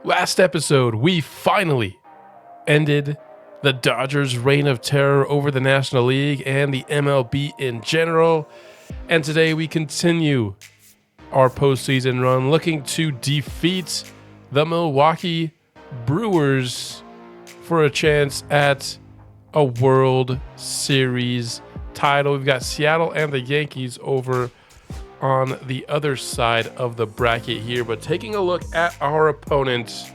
Last episode, we finally ended the Dodgers' reign of terror over the National League and the MLB in general. And today we continue our postseason run looking to defeat the Milwaukee Brewers for a chance at a World Series title. We've got Seattle and the Yankees over on the other side of the bracket here, but taking a look at our opponent,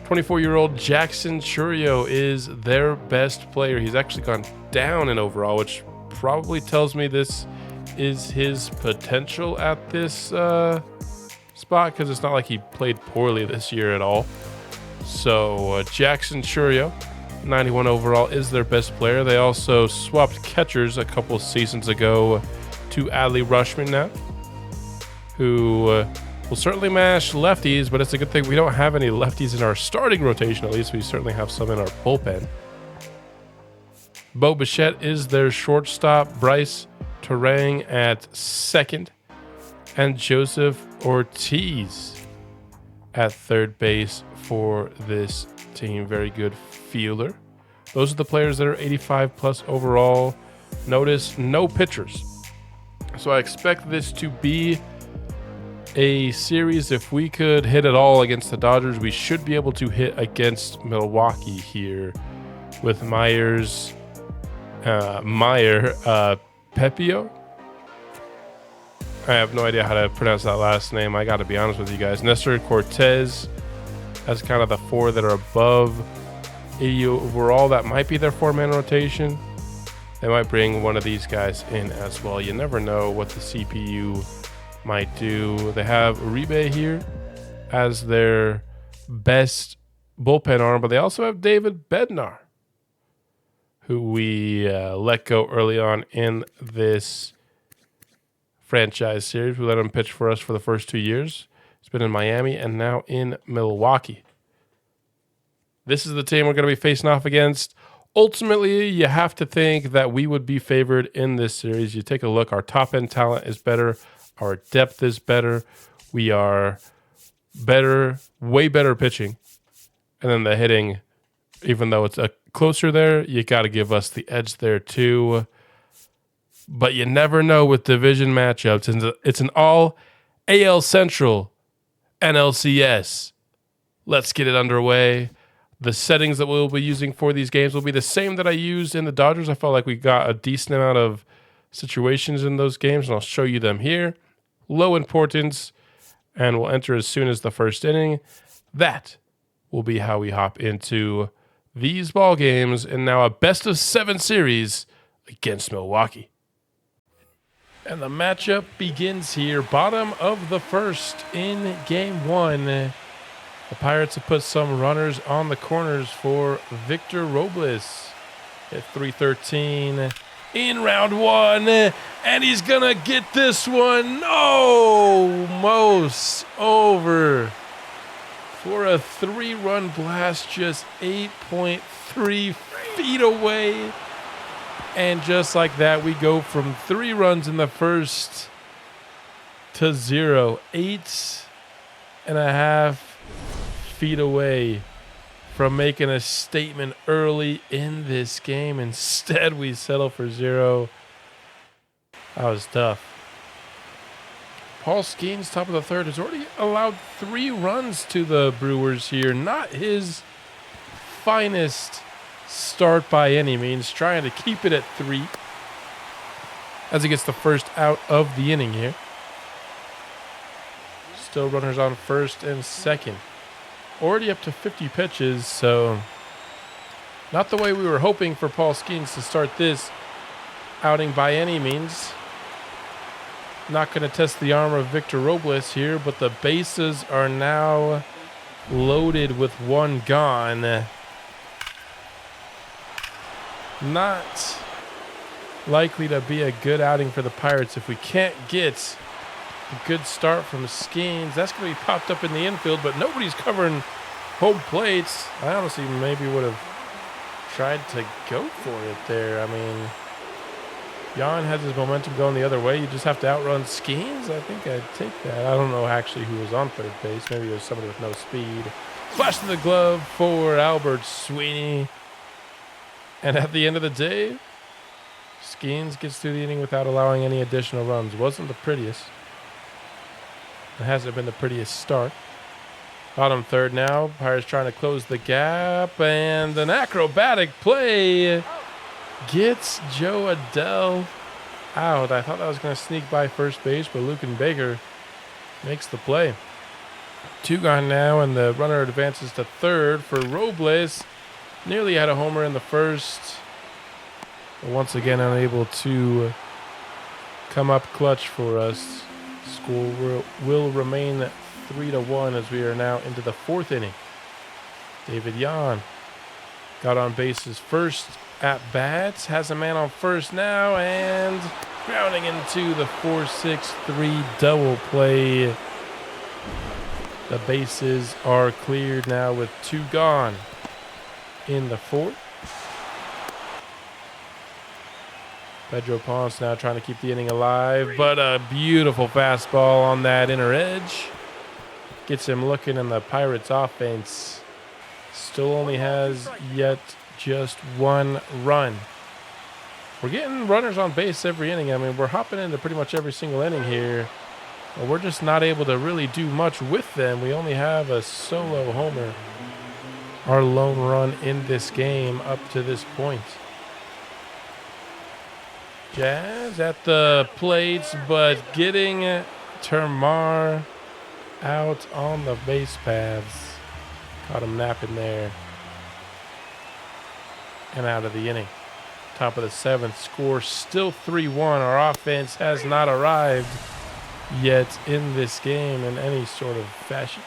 24-year-old Jackson Chourio is their best player. He's actually gone down in overall, which probably tells me this is his potential at this spot, because it's not like he played poorly this year at all. So Jackson Chourio, 91 overall, is their best player. They also swapped catchers a couple seasons ago to Adley Rutschman now, who will certainly mash lefties, but it's a good thing we don't have any lefties in our starting rotation. At least we certainly have some in our bullpen. Bo Bichette is their shortstop, Bryce Terang at second, and Joseph Ortiz at third base for this team. Very good fielder. Those are the players that are 85 plus overall. Notice no pitchers. So I expect this to be a series. If we could hit it all against the Dodgers, we should be able to hit against Milwaukee here with Pepio. I have no idea how to pronounce that last name. I got to be honest with you guys. Nestor Cortez as kind of the four that are above 80 overall. That might be their four-man rotation. They might bring one of these guys in as well. You never know what the CPU might do. They have Uribe here as their best bullpen arm, but they also have David Bednar, who we let go early on in this franchise series. We let him pitch for us for the first 2 years. He's been in Miami and now in Milwaukee. This is the team we're going to be facing off against. Ultimately, you have to think that we would be favored in this series. You take a look, our top-end talent is better. Our depth is better. We are better, way better pitching. And then the hitting, even though it's closer there, you got to give us the edge there too. But you never know with division matchups. It's an all AL Central NLCS. Let's get it underway. The settings that we'll be using for these games will be the same that I used in the Dodgers. I felt like we got a decent amount of situations in those games, and I'll show you them here. Low importance, and we'll enter as soon as the first inning. That will be how we hop into these ball games, and now a best-of-7 series against Milwaukee. And the matchup begins here, bottom of the first in Game 1. The Pirates have put some runners on the corners for Victor Robles at 3-13 in round 1. And he's going to get this one almost over for a 3-run blast, just 8.3 feet away. And just like that, we go from 3 runs in the first to 0. 8.5 feet away from making a statement early in this game. Instead, we settle for 0. That was tough. Paul Skenes, top of the third, has already allowed 3 runs to the Brewers here. Not his finest start by any means. Trying to keep it at 3 as he gets the first out of the inning here. Still runners on first and second. Already up to 50 pitches, so not the way we were hoping for Paul Skenes to start this outing by any means. Not going to test the arm of Victor Robles here, but the bases are now loaded with 1 gone. Not likely to be a good outing for the Pirates if we can't get a good start from Skenes. That's going to be popped up in the infield, but nobody's covering home plates. I honestly maybe would have tried to go for it there. I mean, Jan has his momentum going the other way. You just have to outrun Skenes. I think I'd take that. I don't know actually who was on third base. Maybe it was somebody with no speed. Flash to the glove for Albert Sweeney. And at the end of the day, Skenes gets through the inning without allowing any additional runs. Wasn't the prettiest. It hasn't been the prettiest start. Bottom third now. Pirates trying to close the gap. And an acrobatic play gets Joe Adele out. I thought that was going to sneak by first base, but Lucan Baker makes the play. 2 gone now, and the runner advances to third for Robles. Nearly had a homer in the first. But once again, unable to come up clutch for us. Score will remain 3-1 as we are now into the 4th inning. David Yan got on base his first at bats, has a man on first now, and grounding into the 4-6-3 double play. The bases are cleared now with 2 gone in the 4th. Pedro Ponce now trying to keep the inning alive, but a beautiful fastball on that inner edge gets him looking, and the Pirates offense still only has yet just 1 run. We're getting runners on base every inning. I mean, we're hopping into pretty much every single inning here, but we're just not able to really do much with them. We only have a solo homer, our lone run in this game up to this point. Jazz at the plates, but getting Termar out on the base paths. Caught him napping there. And out of the inning. Top of the 7th, score still 3-1. Our offense has not arrived yet in this game in any sort of fashion.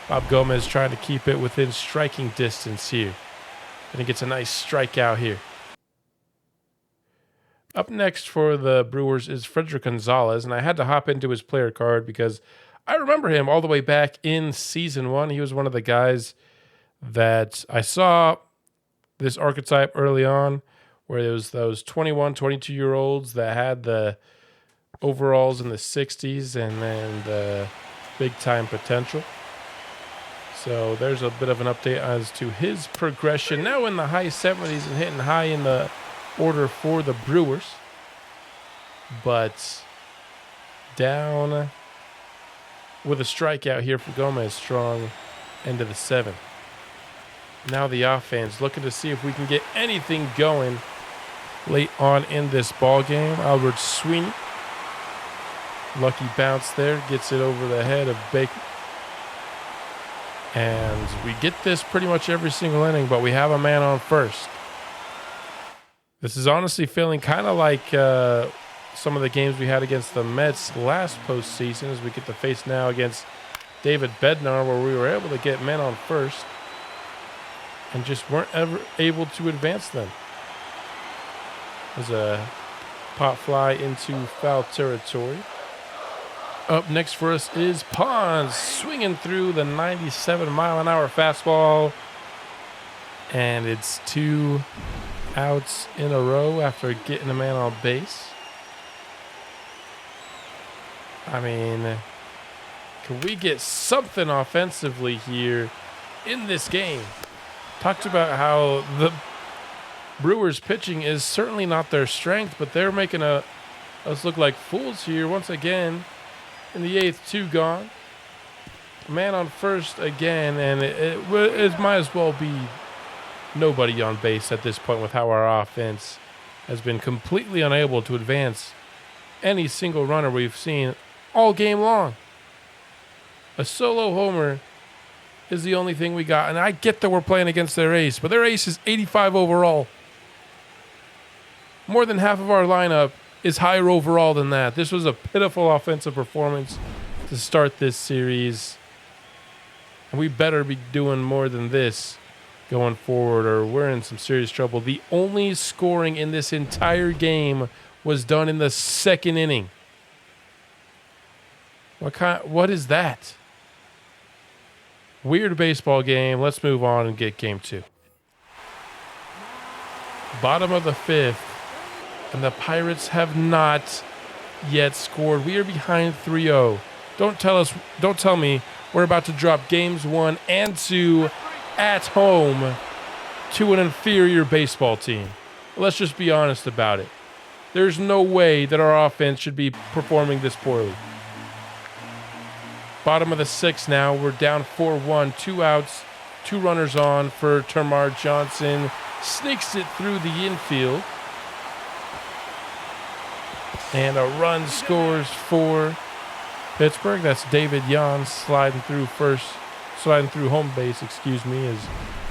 Bob Gomez trying to keep it within striking distance here. And he gets a nice strikeout here. Up next for the Brewers is Frederick Gonzalez, and I had to hop into his player card because I remember him all the way back in season 1. He was one of the guys that I saw this archetype early on, where there was those 21, 22-year-olds that had the overalls in the 60s and then the big-time potential. So there's a bit of an update as to his progression. Now in the high 70s and hitting high in the order for the Brewers, but down with a strikeout here for Gomez. Strong end of the 7th. Now the offense looking to see if we can get anything going late on in this ball game. Albert Sweeney, lucky bounce there, gets it over the head of Baker. And we get this pretty much every single inning, but we have a man on first. This is honestly feeling kind of like some of the games we had against the Mets last postseason, as we get to face now against David Bednar, where we were able to get men on first and just weren't ever able to advance them. There's a pop fly into foul territory. Up next for us is Pons, swinging through the 97-mile-an-hour fastball, and it's 2 outs in a row after getting a man on base. I mean, can we get something offensively here in this game? Talked about how the Brewers pitching is certainly not their strength, but they're making us look like fools here once again. In the 8th, 2 gone. Man on first again, and it might as well be nobody on base at this point with how our offense has been completely unable to advance any single runner we've seen all game long. A solo homer is the only thing we got, and I get that we're playing against their ace, but their ace is 85 overall. More than half of our lineup is higher overall than that. This was a pitiful offensive performance to start this series, and we better be doing more than this going forward, or we're in some serious trouble. The only scoring in this entire game was done in the 2nd inning. What is that? Weird baseball game. Let's move on and get game 2. Bottom of the 5th. And the Pirates have not yet scored. We are behind 3-0. Don't tell me we're about to drop games 1 and 2 at home to an inferior baseball team. Let's just be honest about it. There's no way that our offense should be performing this poorly. Bottom of the 6th now. We're down 4-1. 2 outs, 2 runners on for Termarr Johnson. Sneaks it through the infield. And a run scores for Pittsburgh. That's David Yan sliding through home base, as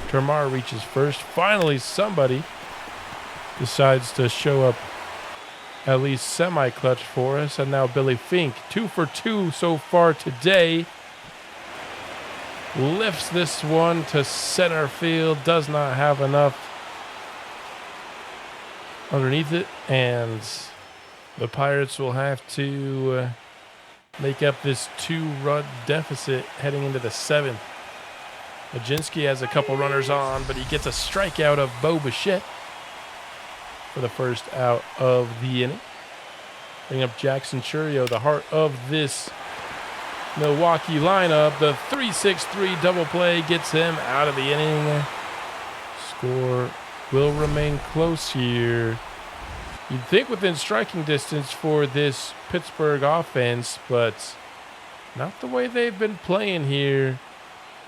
Termarr reaches first. Finally, somebody decides to show up at least semi-clutch for us. And now Billy Fink, 2 for 2 so far today. Lifts this one to center field. Does not have enough underneath it. And the Pirates will have to make up this 2-run deficit heading into the 7th. Majinski has a couple runners on, but he gets a strikeout of Bo Bichette for the first out of the inning. Bring up Jackson Churio, the heart of this Milwaukee lineup. The 3-6-3 double play gets him out of the inning. Score will remain close here. You'd think within striking distance for this Pittsburgh offense, but not the way they've been playing here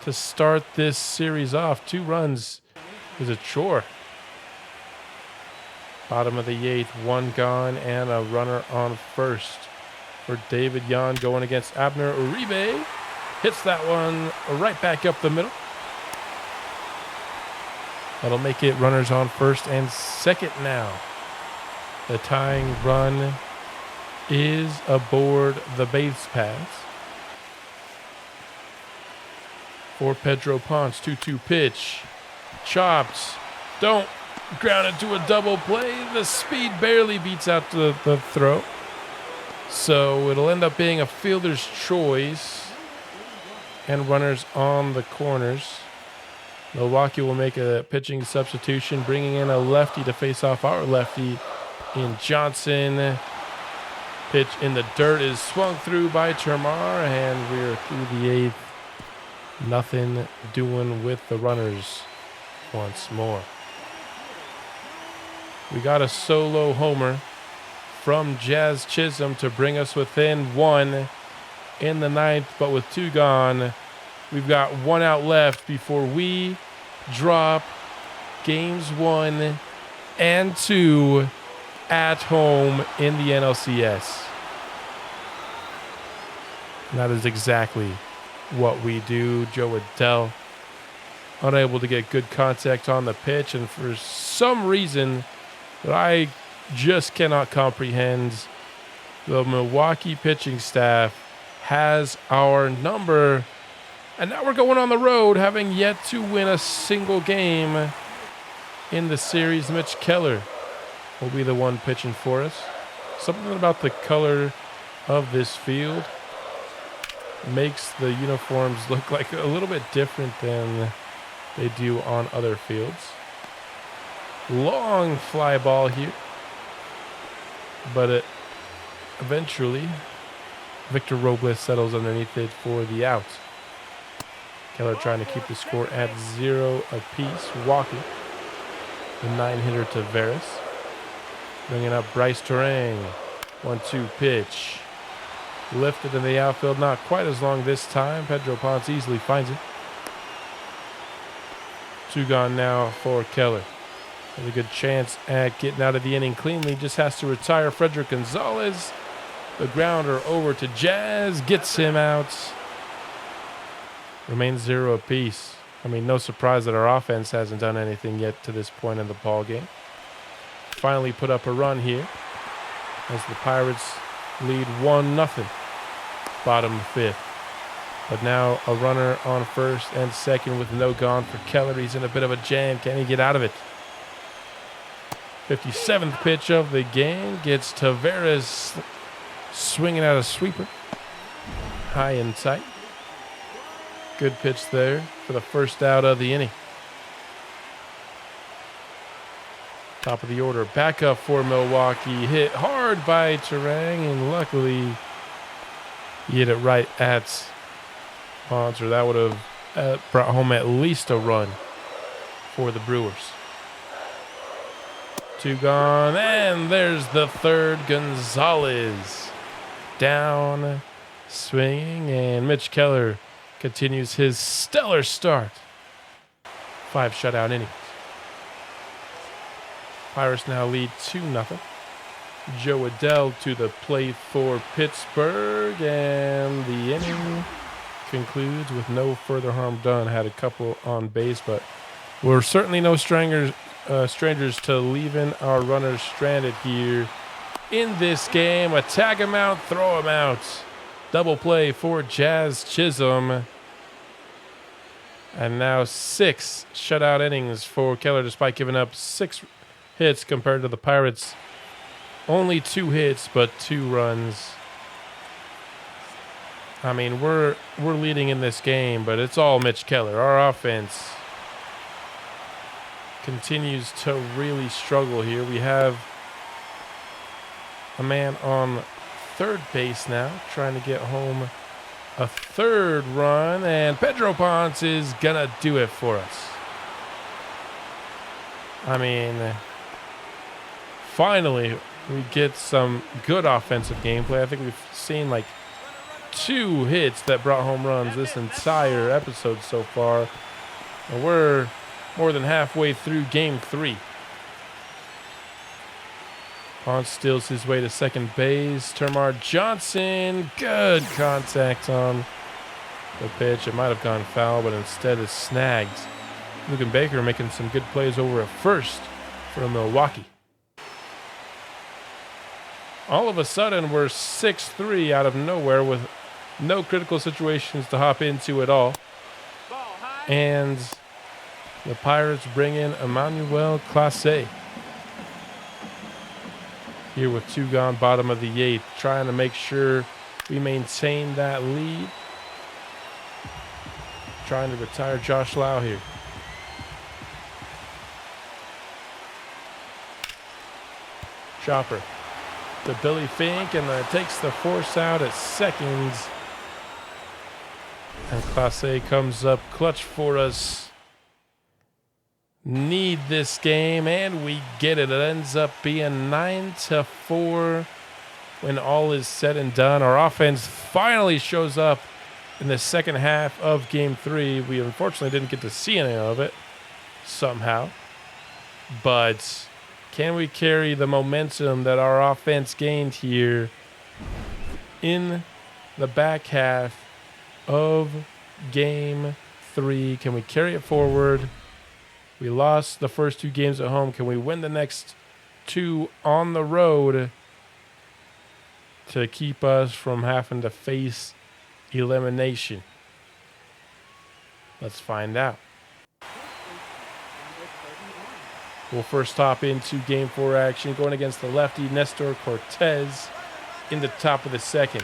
to start this series off. 2 runs is a chore. Bottom of the 8th, 1 gone and a runner on first for David Yan going against Abner Uribe. Hits that one right back up the middle. That'll make it runners on first and second now. The tying run is aboard the base paths for Pedro Ponce. 2-2 pitch. Chopped. Don't ground into a double play. The speed barely beats out the throw. So it'll end up being a fielder's choice and runners on the corners. Milwaukee will make a pitching substitution, bringing in a lefty to face off our lefty in Johnson. Pitch in the dirt is swung through by Termarr, and we're through the 8th. Nothing doing with the runners once more. We got a solo homer from Jazz Chisholm to bring us within 1 in the 9th, but with 2 gone, we've got 1 out left before we drop games 1 and 2 at home in the NLCS. And that is exactly what we do. Joe Adell unable to get good contact on the pitch, and for some reason that I just cannot comprehend, the Milwaukee pitching staff has our number. And now we're going on the road, having yet to win a single game in the series. Mitch Keller will be the one pitching for us. Something about the color of this field makes the uniforms look like a little bit different than they do on other fields. Long fly ball here, but eventually Victor Robles settles underneath it for the out. Keller trying to keep the score at 0 apiece. Walking the 9-hitter to Veras. Bringing up Bryce Terang. 1-2 pitch. Lifted in the outfield. Not quite as long this time. Pedro Ponce easily finds it. 2 gone now for Keller. Has a good chance at getting out of the inning cleanly. Just has to retire Frederick Gonzalez. The grounder over to Jazz. Gets him out. Remains 0 apiece. I mean, no surprise that our offense hasn't done anything yet to this point in the ball game. Finally put up a run here as the Pirates lead 1-0. Bottom 5th. But now a runner on first and second with no gone for Keller. He's in a bit of a jam. Can he get out of it? 57th pitch of the game gets Taveras swinging at a sweeper. High and tight. Good pitch there for the first out of the inning. Top of the order, back up for Milwaukee. Hit hard by Terang, and luckily he hit it right at Monster. That would have brought home at least a run for the Brewers. 2 gone, and there's the third. Gonzalez down, swinging, and Mitch Keller continues his stellar start. 5 shutout innings. Pirates now lead 2-0. Joe Adell to the plate for Pittsburgh, and the inning concludes with no further harm done. Had a couple on base, but we're certainly no strangers to leaving our runners stranded here in this game. A tag him out, throw him out. Double play for Jazz Chisholm. And now 6 shutout innings for Keller, despite giving up 6 hits compared to the Pirates. Only 2 hits, but 2 runs. I mean, we're leading in this game, but it's all Mitch Keller. Our offense continues to really struggle here. We have a man on third base now, trying to get home a 3rd run, and Pedro Ponce is gonna do it for us. I mean, finally we get some good offensive gameplay. I think we've seen like 2 hits that brought home runs this entire episode so far, and we're more than halfway through game 3. Ponce steals his way to second base. Termarr Johnson, good contact on the pitch. It might have gone foul, but instead it's snagged. Luke and Baker making some good plays over at first for Milwaukee. All of a sudden, we're 6-3 out of nowhere with no critical situations to hop into at all. And the Pirates bring in Emmanuel Clase here with 2 gone, bottom of the 8th, trying to make sure we maintain that lead. Trying to retire Josh Lau here. Chopper to Billy Fink, and takes the force out at second. And Clase comes up clutch for us. Need this game, and we get it. It ends up being 9-4 when all is said and done. Our offense finally shows up in the second half of game 3. We unfortunately didn't get to see any of it somehow, but can we carry the momentum that our offense gained here in the back half of game 3? Can we carry it forward? We lost the first 2 games at home. Can we win the next 2 on the road to keep us from having to face elimination? Let's find out. We'll first hop into game 4 action, going against the lefty Nestor Cortez in the top of the second.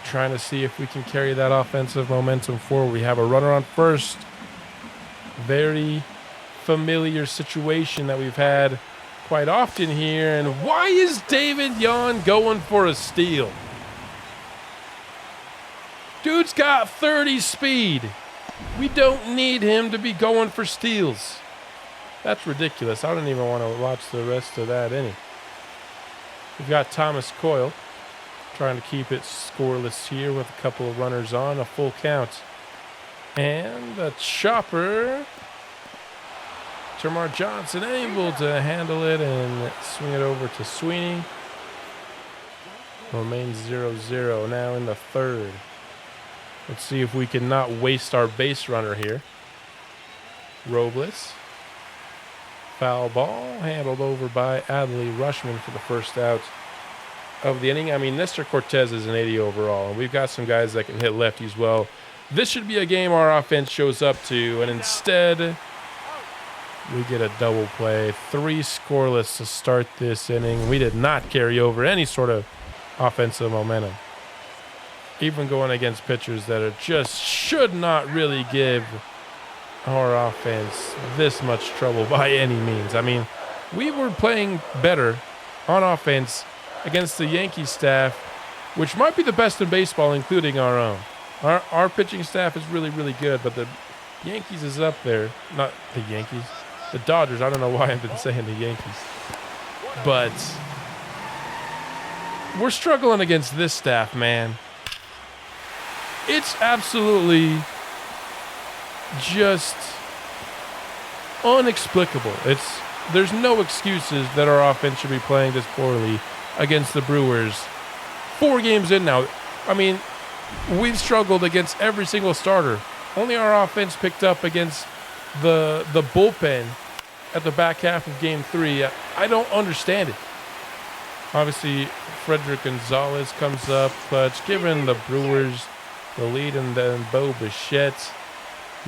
Trying to see if we can carry that offensive momentum forward. We have a runner on first. Very familiar situation that we've had quite often here. And why is David Yon going for a steal? Dude's got 30 speed. We don't need him to be going for steals. That's ridiculous. I don't even want to watch the rest of that inning. We've got Thomas Coyle trying to keep it scoreless here with a couple of runners on, a full count. And a chopper. Termarr Johnson able to handle it and swing it over to Sweeney. Remains 0-0 now in the 3rd. Let's see if we can not waste our base runner here. Robles. Foul ball handled over by Adley Rushman for the first out of the inning. I mean, Nestor Cortez is an 80 overall, and we've got some guys that can hit lefties well. This should be a game our offense shows up to, and instead we get a double play. 3 scoreless to start this inning. We did not carry over any sort of offensive momentum. Even going against pitchers that are just should not really give our offense this much trouble by any means. I mean, we were playing better on offense against the Yankees staff, which might be the best in baseball, including our own. Our pitching staff is really, really good, but the Yankees is up there. Not the Yankees. The Dodgers. I don't know why I've been saying the Yankees. But we're struggling against this staff, man. It's absolutely just inexplicable. There's no excuses that our offense should be playing this poorly against the Brewers. 4 games in now. I mean, we've struggled against every single starter. Only our offense picked up against the bullpen at the back half of Game 3. I don't understand it. Obviously, Frederick Gonzalez comes up clutch, giving the Brewers the lead, and then Bo Bichette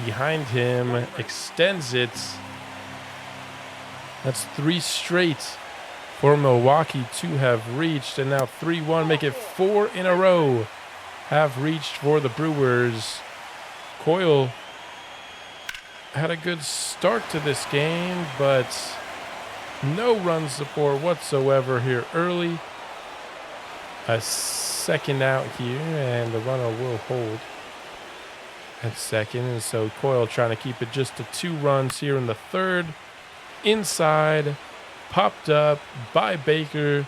behind him extends it. That's 3 straight for Milwaukee to have reached, and now 3-1, make it 4 in a row have reached for the Brewers. Coyle had a good start to this game, but no run support whatsoever here early. A second out here, and the runner will hold at second. And so Coyle trying to keep it just to 2 runs here in the third. Inside, popped up by Baker,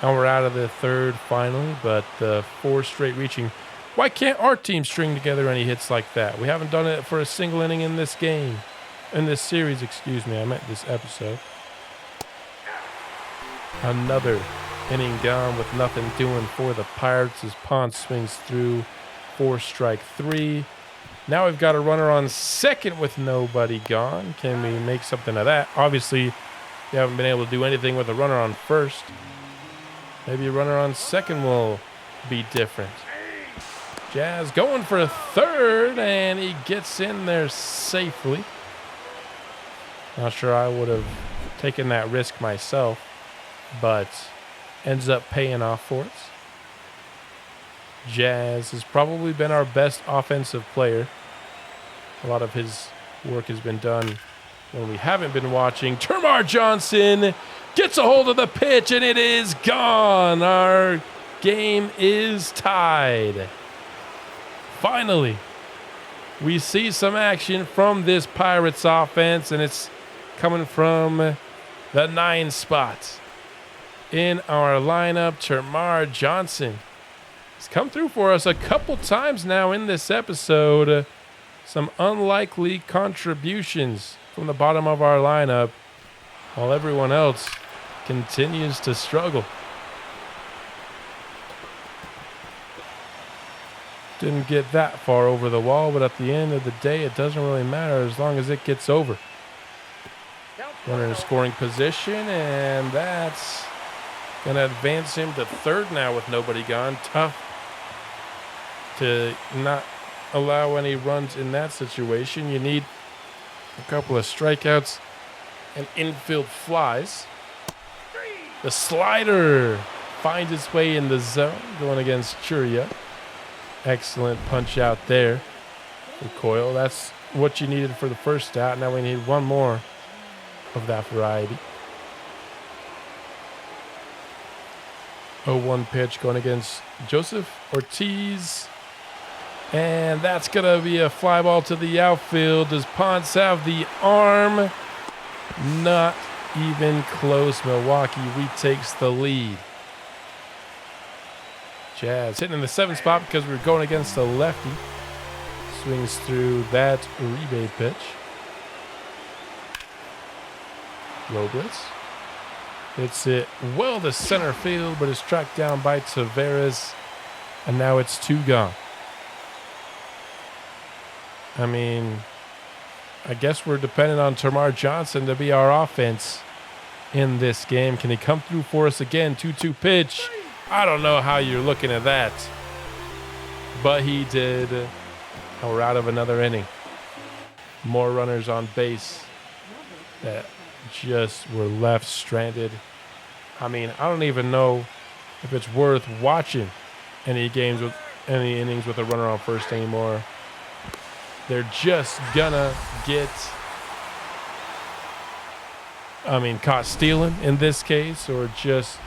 and we're out of the third finally, but the 4 straight reaching. Why can't our team string together any hits like that? We haven't done it for a single inning in this game. In this series, excuse me. I meant this episode. Another inning gone with nothing doing for the Pirates as Ponce swings through 4 strike 3. Now we've got a runner on second with nobody gone. Can we make something of that? Obviously, we haven't been able to do anything with a runner on first. Maybe a runner on second will be different. Jazz going for a third, and he gets in there safely. Not sure I would have taken that risk myself, but ends up paying off for us. Jazz has probably been our best offensive player. A lot of his work has been done when we haven't been watching. Termarr Johnson gets a hold of the pitch, and it is gone. Our game is tied. Finally, we see some action from this Pirates offense, and it's coming from the 9 spot in our lineup. Termarr Johnson has come through for us a couple times now in this episode. Some unlikely contributions from the bottom of our lineup, while everyone else continues to struggle. Didn't get that far over the wall, but at the end of the day, it doesn't really matter as long as it gets over. Runner in scoring position, and that's going to advance him to third now with nobody gone. Tough to not allow any runs in that situation. You need a couple of strikeouts and infield flies. The slider finds its way in the zone, going against Churia. Excellent punch out there for Coyle. That's what you needed for the first out. Now we need one more of that variety. 0-1 pitch going against Joseph Ortiz. And that's going to be a fly ball to the outfield. Does Ponce have the arm? Not even close. Milwaukee retakes the lead. Jazz hitting in the 7th spot because we're going against a lefty. Swings through that Uribe pitch. Low blitz. Hits it well to center field, but is tracked down by Taveras. And now it's 2 gone. I mean, I guess we're dependent on Termarr Johnson to be our offense in this game. Can he come through for us again? 2-2 pitch. I don't know how you're looking at that, but he did. And we're out of another inning. More runners on base that just were left stranded. I mean, I don't even know if it's worth watching any games with any innings with a runner on first anymore. They're just gonna get, caught stealing in this case, or just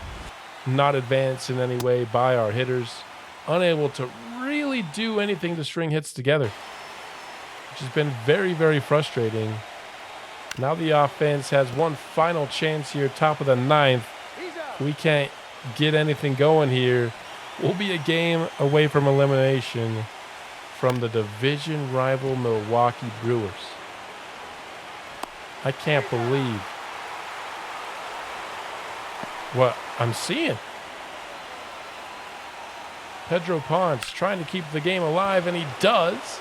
not advanced in any way by our hitters. Unable to really do anything to string hits together, which has been very, very frustrating. Now the offense has one final chance here, top of the ninth. We can't get anything going here. We'll be a game away from elimination from the division rival Milwaukee Brewers. I can't believe what I'm seeing. Pedro Ponce trying to keep the game alive, and he does.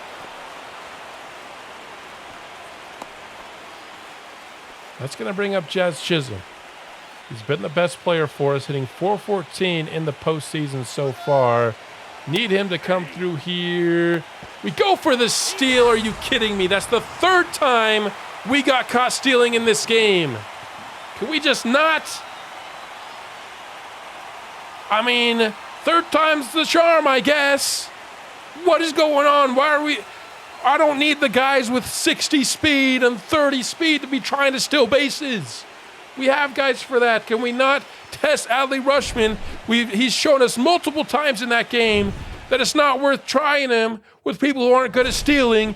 That's going to bring up Jazz Chisholm. He's been the best player for us, hitting .414 in the postseason so far. Need him to come through here. We go for the steal. Are you kidding me? That's the third time we got caught stealing in this game. Can we just not? Third time's the charm, I guess. What is going on? Why are we? I don't need the guys with 60 speed and 30 speed to be trying to steal bases. We have guys for that. Can we not test Adley Rutschman? He's shown us multiple times in that game that it's not worth trying him with people who aren't good at stealing,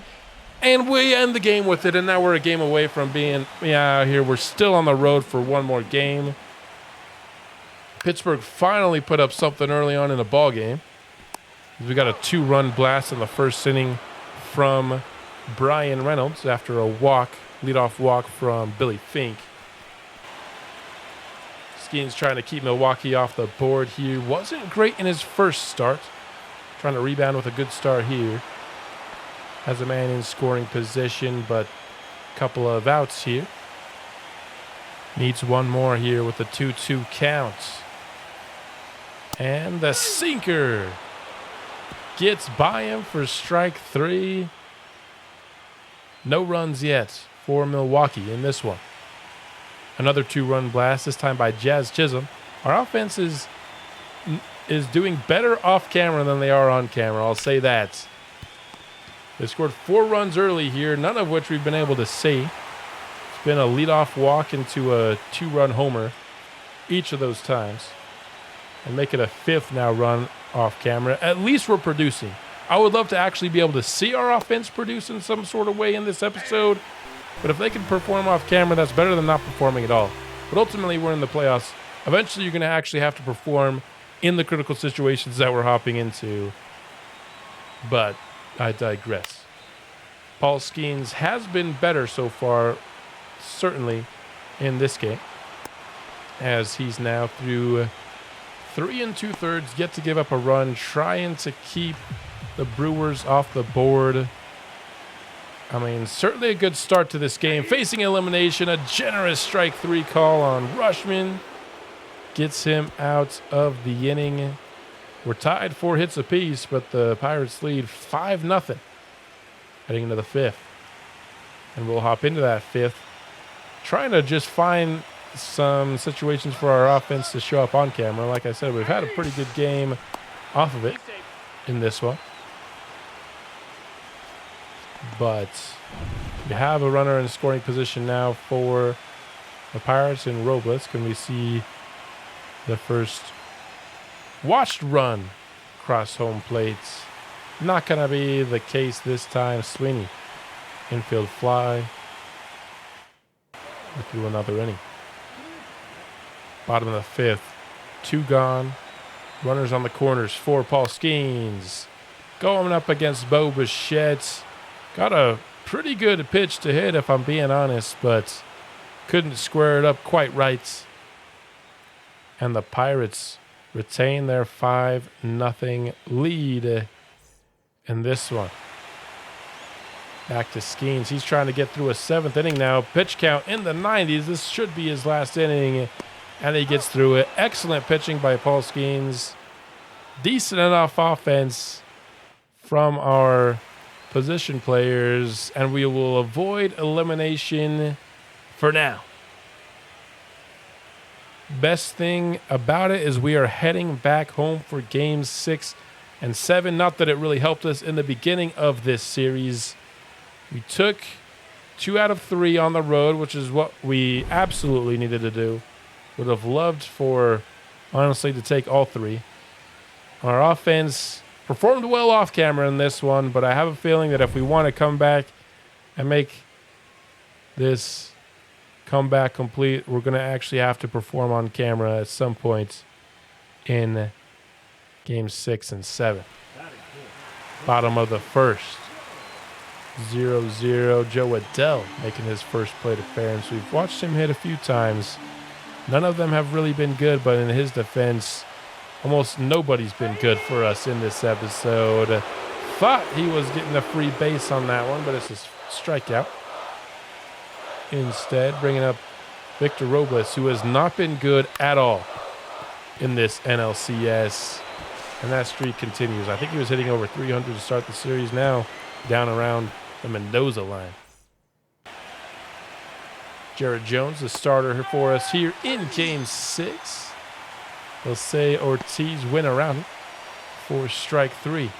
and we end the game with it, and now we're a game away from being out here. We're still on the road for one more game. Pittsburgh finally put up something early on in the ball game. We got a 2-run blast in the first inning from Brian Reynolds after a leadoff walk from Billy Fink. Skenes trying to keep Milwaukee off the board here. Wasn't great in his first start. Trying to rebound with a good start here. Has a man in scoring position, but a couple of outs here. Needs one more here with the 2-2 count. And the sinker gets by him for strike 3. No runs yet for Milwaukee in this one. Another 2-run blast, this time by Jazz Chisholm. Our offense is doing better off camera than they are on camera, I'll say that. They scored 4 runs early here, none of which we've been able to see. It's been a leadoff walk into a 2-run homer each of those times. And make it a 5th now run off camera. At least we're producing. I would love to actually be able to see our offense produce in some sort of way in this episode. But if they can perform off camera, that's better than not performing at all. But ultimately, we're in the playoffs. Eventually, you're going to actually have to perform in the critical situations that we're hopping into. But I digress. Paul Skenes has been better so far, certainly in this game, as he's now through 3 2/3, yet to give up a run, trying to keep the Brewers off the board. Certainly a good start to this game. Facing elimination, a generous strike 3 call on Rutschman gets him out of the inning. We're tied 4 hits apiece, but the Pirates lead 5-0 heading into the 5th. And we'll hop into that 5th, trying to just find some situations for our offense to show up on camera. Like I said, we've had a pretty good game off of it in this one. But we have a runner in scoring position now for the Pirates in Robles. Can we see the first watched run cross home plates? Not going to be the case this time. Sweeney, infield fly. We're through another inning. Bottom of the 5th, 2 gone. Runners on the corners for Paul Skenes. Going up against Bo Bichette. Got a pretty good pitch to hit, if I'm being honest, but couldn't square it up quite right. And the Pirates retain their 5-0 lead in this one. Back to Skenes. He's trying to get through a 7th inning now. Pitch count in the 90s. This should be his last inning. And he gets through it. Excellent pitching by Paul Skenes. Decent enough offense from our position players. And we will avoid elimination for now. Best thing about it is we are heading back home for games 6 and 7. Not that it really helped us in the beginning of this series. We took 2 out of 3 on the road, which is what we absolutely needed to do. Would have loved for, honestly, to take all 3. Our offense performed well off camera in this one, but I have a feeling that if we want to come back and make this comeback complete, we're going to actually have to perform on camera at some point in Game 6 and 7. Bottom of the first. 0-0. Joe Adell making his first plate appearance. We've watched him hit a few times. None of them have really been good, but in his defense, almost nobody's been good for us in this episode. Thought he was getting a free base on that one, but it's a strikeout. Instead, bringing up Victor Robles, who has not been good at all in this NLCS. And that streak continues. I think he was hitting over 300 to start the series, now down around the Mendoza line. Jared Jones, the starter for us here in Game 6. Jose Ortiz win around for strike 3.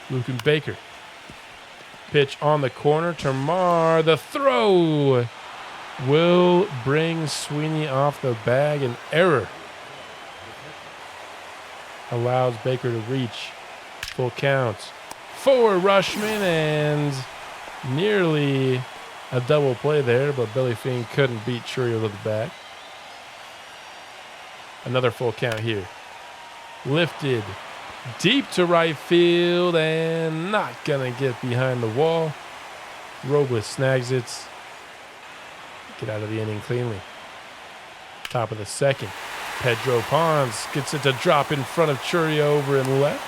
Luke Baker. Pitch on the corner. Termar, the throw will bring Sweeney off the bag. An error allows Baker to reach. Full count for Rushman, and nearly a double play there, but Billy Fink couldn't beat Churio to the bag. Another full count here. Lifted deep to right field and not going to get behind the wall. Robles snags it. Get out of the inning cleanly. Top of the second. Pedro Pons gets it to drop in front of Churio over and left.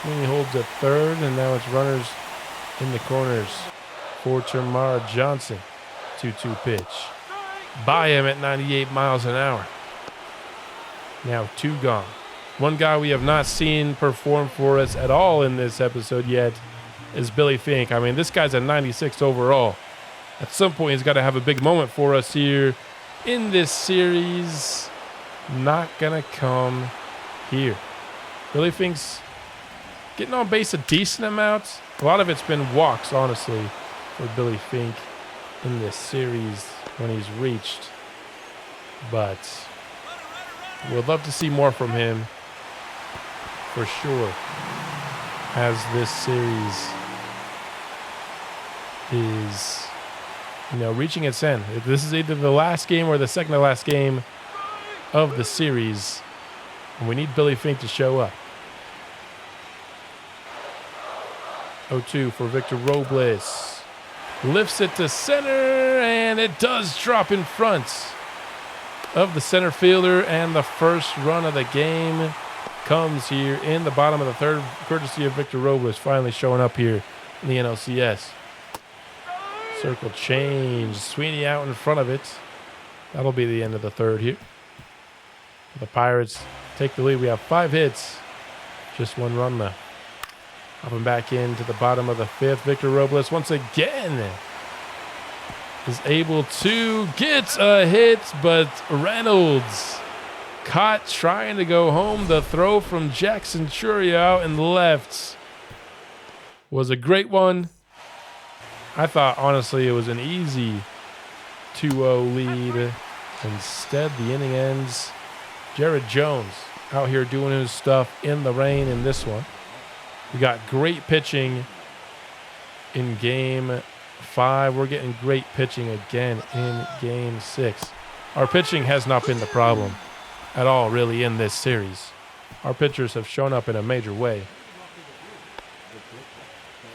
Sweeney holds at third, and now it's runners in the corners for Termar Johnson. 2-2 pitch. By him at 98 miles an hour. Now 2 gone. One guy we have not seen perform for us at all in this episode yet is Billy Fink. I mean, this guy's a 96 overall. At some point, he's got to have a big moment for us here in this series. Not going to come here. Billy Fink's getting on base a decent amount. A lot of it's been walks, honestly, for Billy Fink in this series when he's reached. But we'd love to see more from him for sure as this series is, reaching its end. This is either the last game or the second to last game of the series, and we need Billy Fink to show up. 0-2 for Victor Robles. Lifts it to center, and it does drop in front of the center fielder, and the first run of the game comes here in the bottom of the third, courtesy of Victor Robles, finally showing up here in the NLCS. Circle change. Sweeney out in front of it. That'll be the end of the third here. The Pirates take the lead. We have 5 hits, just 1 run left. Hopping back into the bottom of the 5th. Victor Robles once again is able to get a hit, but Reynolds caught trying to go home. The throw from Jackson Churio out and left was a great one. I thought, honestly, it was an easy 2-0 lead. Instead, the inning ends. Jared Jones out here doing his stuff in the rain in this one. We got great pitching in Game 5. We're getting great pitching again in Game 6. Our pitching has not been the problem at all, really, in this series. Our pitchers have shown up in a major way.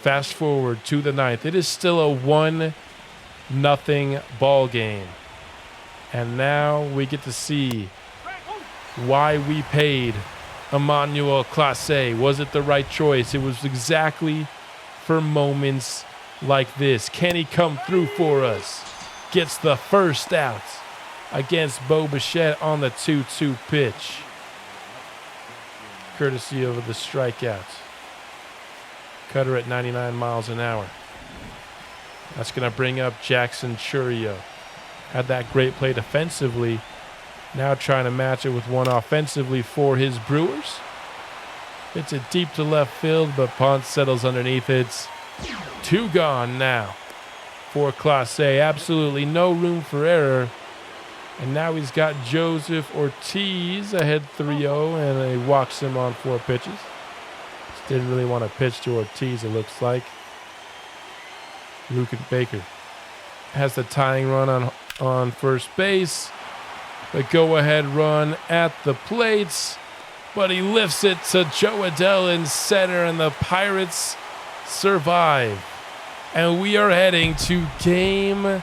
Fast forward to the 9th. It is still a 1-0 ball game. And now we get to see why we paid Emmanuel Clase. Was it the right choice? It was exactly for moments like this. Can he come through for us? Gets the first out against Bo Bichette on the 2-2 pitch. Courtesy of the strikeout. Cutter at 99 miles an hour. That's going to bring up Jackson Churio. Had that great play defensively. Now trying to match it with one offensively for his Brewers. It's it deep to left field, but Ponce settles underneath it. 2 gone now for Clase. Absolutely no room for error. And now he's got Joseph Ortiz ahead 3-0, and he walks him on 4 pitches. Just didn't really want to pitch to Ortiz, it looks like. Luke Baker has the tying run on first base. The go-ahead run at the plates. But he lifts it to Joe Adell in center, and the Pirates survive. And we are heading to Game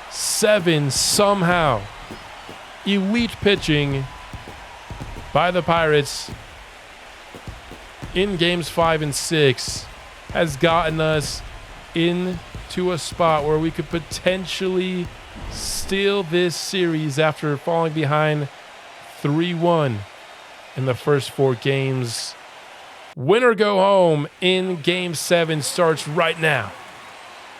7 somehow. Elite pitching by the Pirates in Games 5 and 6 has gotten us into a spot where we could potentially steal this series after falling behind 3-1 in the first 4 games. Win or go home in Game 7 starts right now.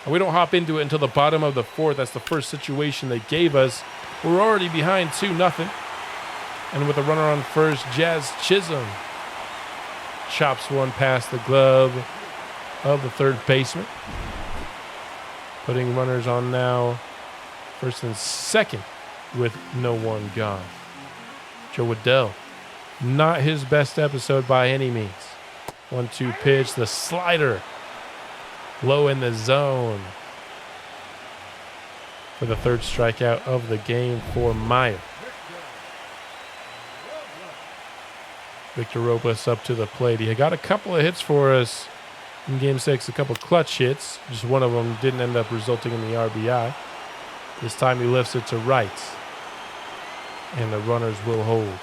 And we don't hop into it until the bottom of the 4th. That's the first situation they gave us. We're already behind 2-0. And with a runner on first, Jazz Chisholm chops one past the glove of the third baseman. Putting runners on now, first and second with no one gone. Joe Adell, not his best episode by any means. 1-2 pitch, the slider, low in the zone for the third strikeout of the game for Meyer. Victor Robles up to the plate. He got a couple of hits for us in Game 6, a couple clutch hits. Just one of them didn't end up resulting in the RBI. This time he lifts it to right, and the runners will hold.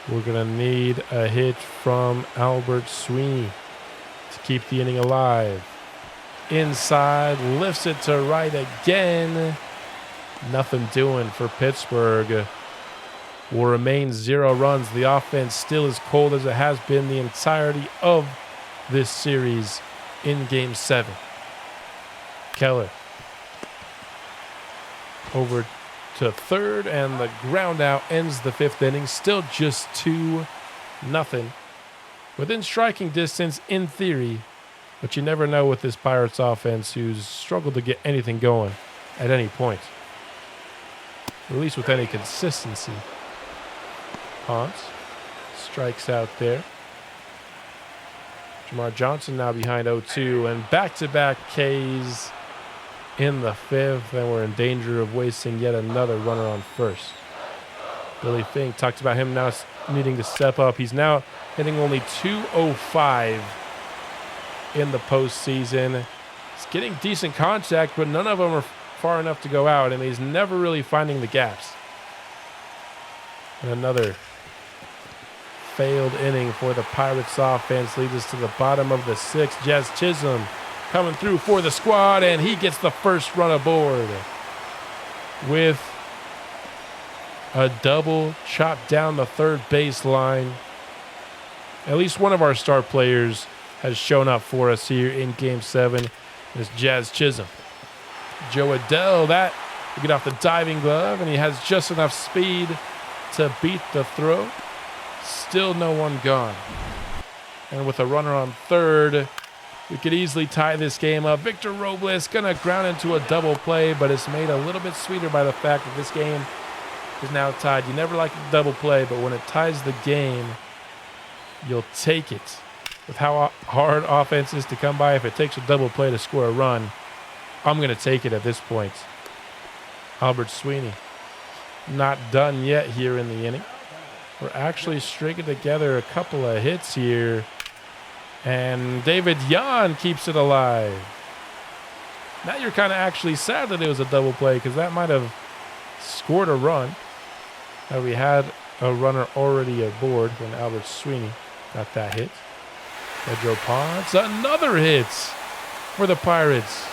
We're going to need a hit from Albert Sweeney to keep the inning alive. Inside, lifts it to right again. Nothing doing for Pittsburgh. Will remain 0 runs. The offense still as cold as it has been the entirety of this series in Game 7. Keller over to third, and the ground out ends the 5th inning. Still just 2-0. Within striking distance in theory, but you never know with this Pirates offense, who's struggled to get anything going at any point, or at least with any consistency. Ponce strikes out there. Jamar Johnson now behind 0-2, and back-to-back Ks in the 5th, and we're in danger of wasting yet another runner on first. Billy Fink talked about him now needing to step up. He's now hitting only .205 in the postseason. He's getting decent contact, but none of them are far enough to go out, and he's never really finding the gaps. And another failed inning for the Pirates offense leads us to the bottom of the 6th. Jazz Chisholm coming through for the squad, and he gets the first run aboard with a double chop down the third baseline. At least one of our star players has shown up for us here in Game 7. It's Jazz Chisholm. Joe Adell, that will get off the diving glove, and he has just enough speed to beat the throw. Still no one gone. And with a runner on third, we could easily tie this game up. Victor Robles gonna ground into a double play, but it's made a little bit sweeter by the fact that this game is now tied. You never like a double play, but when it ties the game, you'll take it. With how hard offense is to come by, if it takes a double play to score a run, I'm gonna take it at this point. Albert Sweeney, not done yet here in the inning. We're actually stringing together a couple of hits here, and David Yan keeps it alive. Now you're kind of actually sad that it was a double play, because that might have scored a run. Now we had a runner already aboard when Albert Sweeney got that hit. Pedro Ponce, another hit for the Pirates.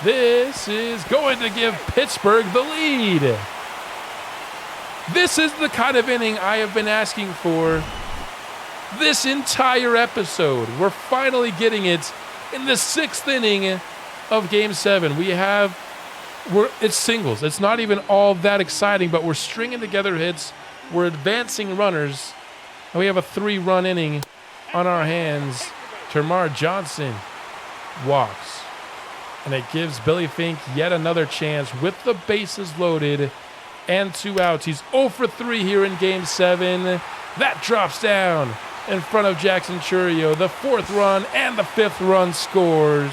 This is going to give Pittsburgh the lead. This is the kind of inning I have been asking for this entire episode. We're finally getting it in the 6th inning of Game 7. It's singles. It's not even all that exciting, but we're stringing together hits. We're advancing runners, and we have a 3-run inning on our hands. Termarr Johnson walks. And it gives Billy Fink yet another chance with the bases loaded and 2 outs. He's 0 for 3 here in Game 7. That drops down in front of Jackson Chourio. The 4th run and the 5th run scores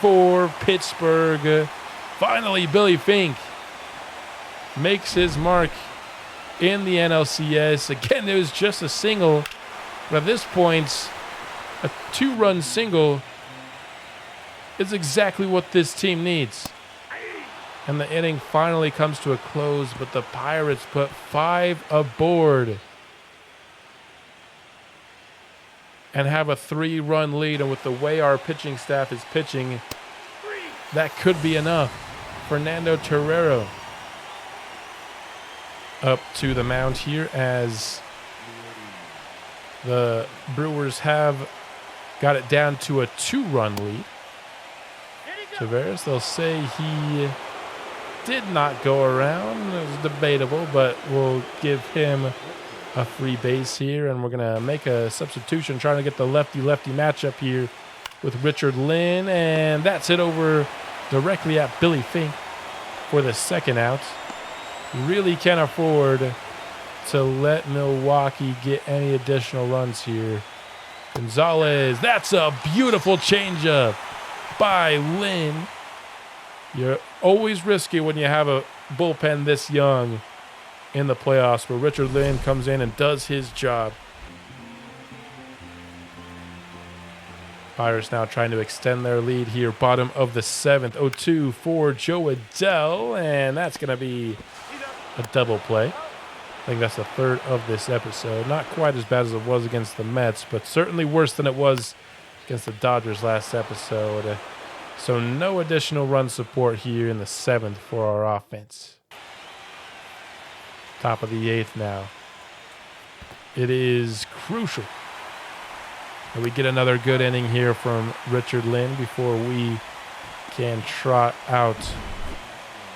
for Pittsburgh. Finally, Billy Fink makes his mark in the NLCS. Again, it was just a single, but at this point, a 2-run single is exactly what this team needs. And the inning finally comes to a close, but the Pirates put 5 aboard and have a 3-run lead. And with the way our pitching staff is pitching, that could be enough. Fernando Torrero up to the mound here as the Brewers have got it down to a 2-run lead. Tavares, they'll say he did not go around. It was debatable, but we'll give him a free base here, and we're going to make a substitution trying to get the lefty-lefty matchup here with Richard Lynn, and that's hit over directly at Billy Fink for the 2nd out. Really can't afford to let Milwaukee get any additional runs here. Gonzalez, that's a beautiful changeup by Lynn. You're always risky when you have a bullpen this young in the playoffs, but Richard Lynn comes in and does his job. Pirates now trying to extend their lead here. Bottom of the 7th, 0-2 for Joe Adell, and that's going to be a double play. I think that's the 3rd of this episode. Not quite as bad as it was against the Mets, but certainly worse than it was against the Dodgers last episode. So no additional run support here in the 7th for our offense. Top of the 8th now. It is crucial that we get another good inning here from Richard Lynn before we can trot out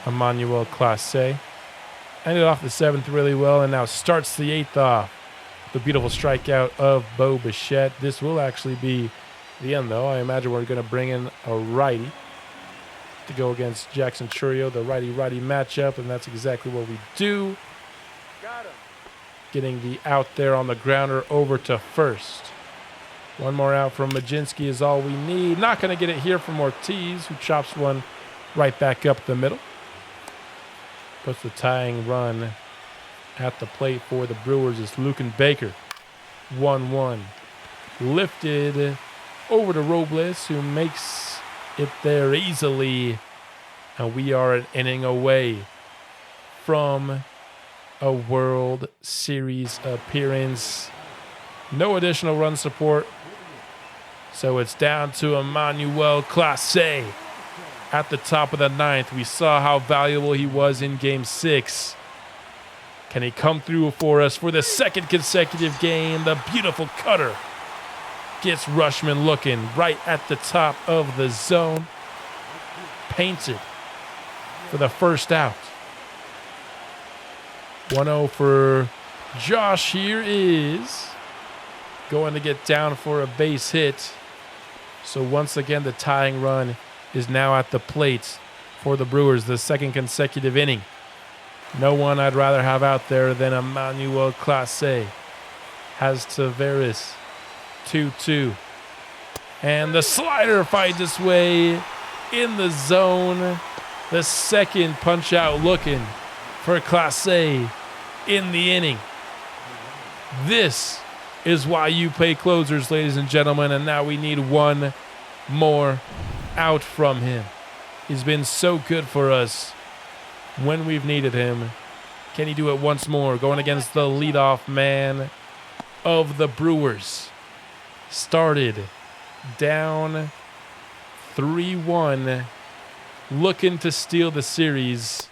Emmanuel Clase. Ended off the 7th really well and now starts the 8th off. The beautiful strikeout of Bo Bichette. This will actually be the end, though. I imagine we're going to bring in a righty to go against Jackson Chourio, the righty-righty matchup, and that's exactly what we do. Got him. Getting the out there on the grounder over to first. One more out from Majinski is all we need. Not going to get it here from Ortiz, who chops one right back up the middle. Puts the tying run at the plate for the Brewers is Lucan Baker. 1-1. Lifted over to Robles, who makes it there easily. And we are an inning away from a World Series appearance. No additional run support. So it's down to Emmanuel Clase at the top of the 9th. We saw how valuable he was in Game 6. Can he come through for us for the 2nd consecutive game? The beautiful cutter gets Rushman looking right at the top of the zone. Painted for the 1st out. 1-0 for Josh here is going to get down for a base hit. So once again, the tying run is now at the plate for the Brewers, the 2nd consecutive inning. No one I'd rather have out there than Emmanuel Clase. Has Tavares 2-2. And the slider finds its way in the zone. The 2nd punch out looking for Clase in the inning. This is why you pay closers, ladies and gentlemen, and now we need one more out from him. He's been so good for us when we've needed him. Can he do it once more? Going against the leadoff man of the Brewers. Started down 3-1, looking to steal the series.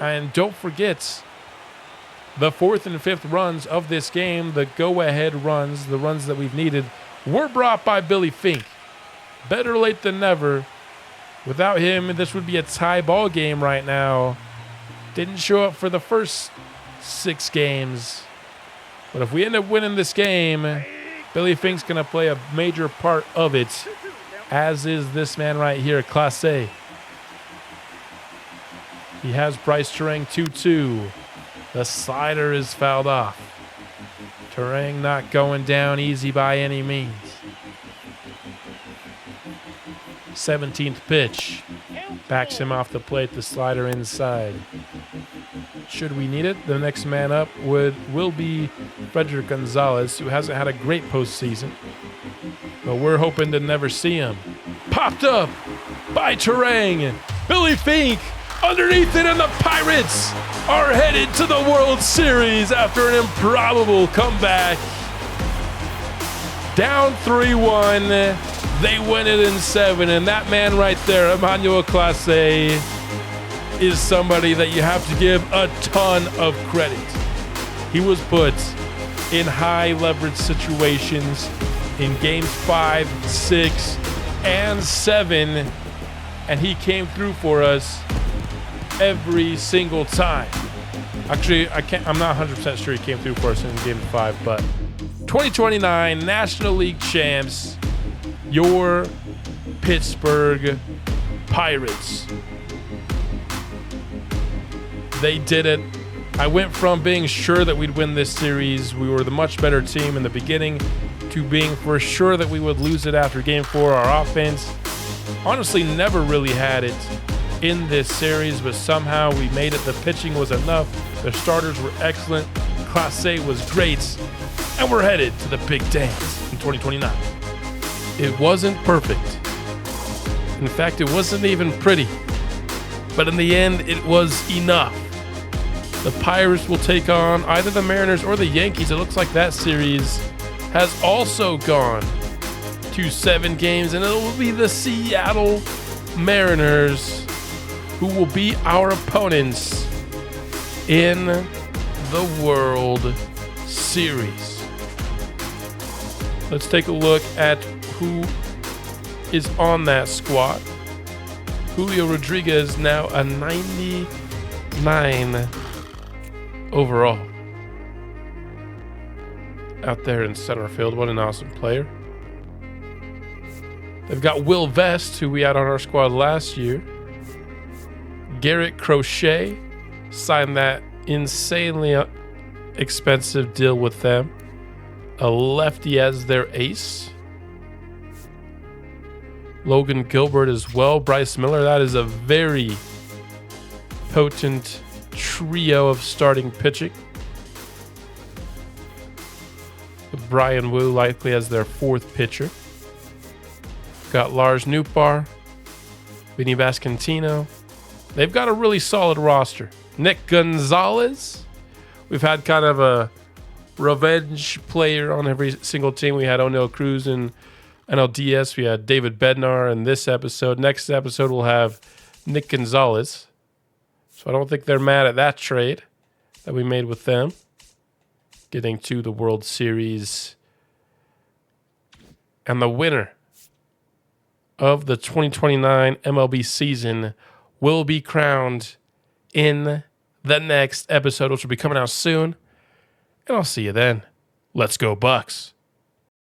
And don't forget, the 4th and 5th runs of this game, the go-ahead runs, the runs that we've needed, were brought by Billy Fink. Better late than never. Without him, this would be a tie ball game right now. Didn't show up for the first 6 games. But if we end up winning this game, Billy Fink's going to play a major part of it as is this man right here, Class A. He has Bryce Terang 2-2. The slider is fouled off. Terang not going down easy by any means. 17th pitch. Backs him off the plate, the slider inside. Should we need it, the next man up will be Frederick Gonzalez, who hasn't had a great postseason. But we're hoping to never see him. Popped up by Terang. Billy Fink underneath it, and the Pirates are headed to the World Series after an improbable comeback. Down 3-1, they win it in 7, and that man right there, Emmanuel Clase, is somebody that you have to give a ton of credit. He was put in high leverage situations in games 5, 6, and 7, and he came through for us every single time. Actually, I'm not 100% sure he came through for us in game 5, but 2029 National League champs, your Pittsburgh Pirates. They did it. I went from being sure that we'd win this series, we were the much better team in the beginning, to being for sure that we would lose it after game 4. Our offense honestly never really had it in this series, but somehow we made it. The pitching was enough. The starters were excellent. Class A was great. And we're headed to the big dance in 2029. It wasn't perfect. In fact, it wasn't even pretty. But in the end, it was enough. The Pirates will take on either the Mariners or the Yankees. It looks like that series has also gone to 7 games, and it will be the Seattle Mariners who will be our opponents in the World Series. Let's take a look at who is on that squad. Julio Rodriguez, now a 99 overall. Out there in center field, what an awesome player. They've got Will Vest, who we had on our squad last year. Garrett Crochet signed that insanely expensive deal with them. A lefty as their ace. Logan Gilbert as well. Bryce Miller. That is a very potent trio of starting pitching. With Brian Wu likely as their 4th pitcher. Got Lars Nootbaar, Vinny Vascantino. They've got a really solid roster. Nick Gonzalez. We've had kind of a revenge player on every single team. We had O'Neill Cruz and NLDS. We had David Bednar in this episode. Next episode, we'll have Nick Gonzalez. So I don't think they're mad at that trade that we made with them. Getting to the World Series. And the winner of the 2029 MLB season will be crowned in the next episode, which will be coming out soon. And I'll see you then. Let's go Bucks.